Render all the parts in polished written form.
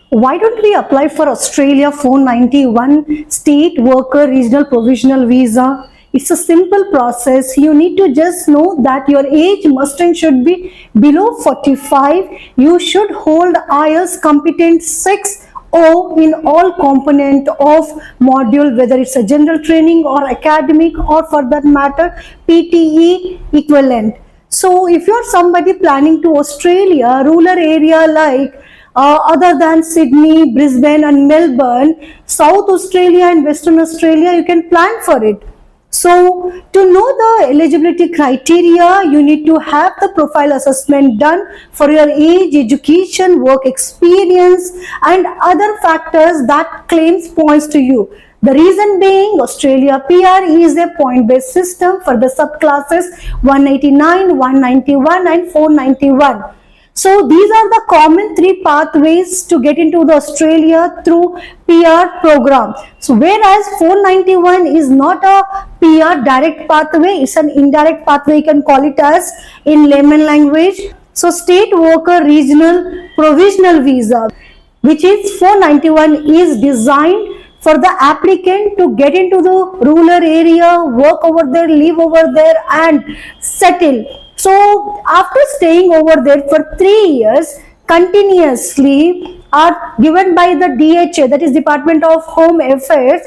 Why don't we apply for Australia 491 State Worker Regional Provisional Visa? It's a simple process. You need to just know that your age must and should be below 45. You should hold IELTS competent 6 in all component of module, whether it's a general training or academic or for that matter PTE equivalent. So if you're somebody planning to Australia, rural area like other than Sydney, Brisbane and Melbourne, South Australia and Western Australia, you can plan for it. So to know the eligibility criteria, you need to have the profile assessment done for your age, education, work experience and other factors that claims points to you. The reason being, Australia PR is a point-based system for the subclasses 189, 191 and 491. So these are the common 3 pathways to get into the Australia through PR program. So whereas 491 is not a PR direct pathway, it's an indirect pathway, you can call it as in layman language. So State Worker Regional Provisional Visa, which is 491, is designed for the applicant to get into the rural area, work over there, live over there and settle. So after staying over there for 3 years continuously are given by the DHA, that is Department of Home Affairs,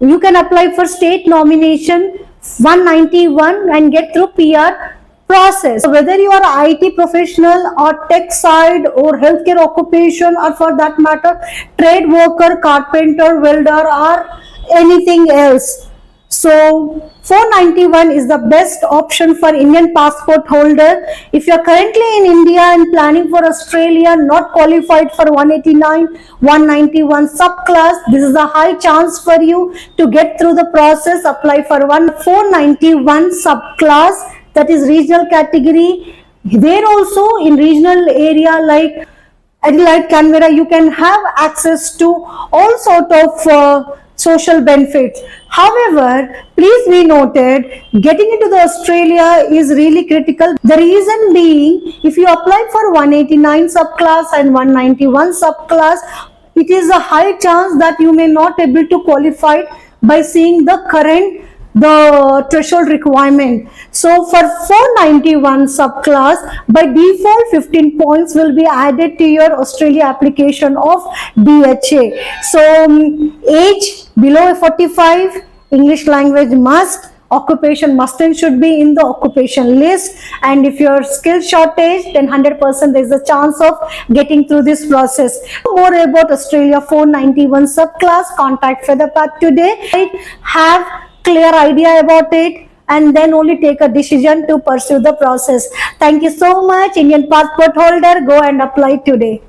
you can apply for state nomination 191 and get through PR process. So whether you are IT professional or tech side or healthcare occupation or for that matter trade worker, carpenter, welder or anything else. So 491 is the best option for Indian passport holder. If you are currently in India and planning for Australia, not qualified for 189, 191 subclass, this is a high chance for you to get through the process. Apply for 491 subclass, that is regional category. There also in regional area like Adelaide, Canberra, you can have access to all sort of social benefits. However, please be noted, getting into the Australia is really critical. The reason being, if you apply for 189 subclass and 191 subclass, it is a high chance that you may not able to qualify by seeing the threshold requirement. So for 491 subclass, by default 15 points will be added to your Australia application of DHA. So age below 45, English language must, occupation must and should be in the occupation list, and if your skill shortage, then 100% there is a chance of getting through this process. More about Australia 491 subclass, contact Featherpath today. Have clear idea about it and then only take a decision to pursue the process. Thank you so much, Indian passport holder. Go and apply today.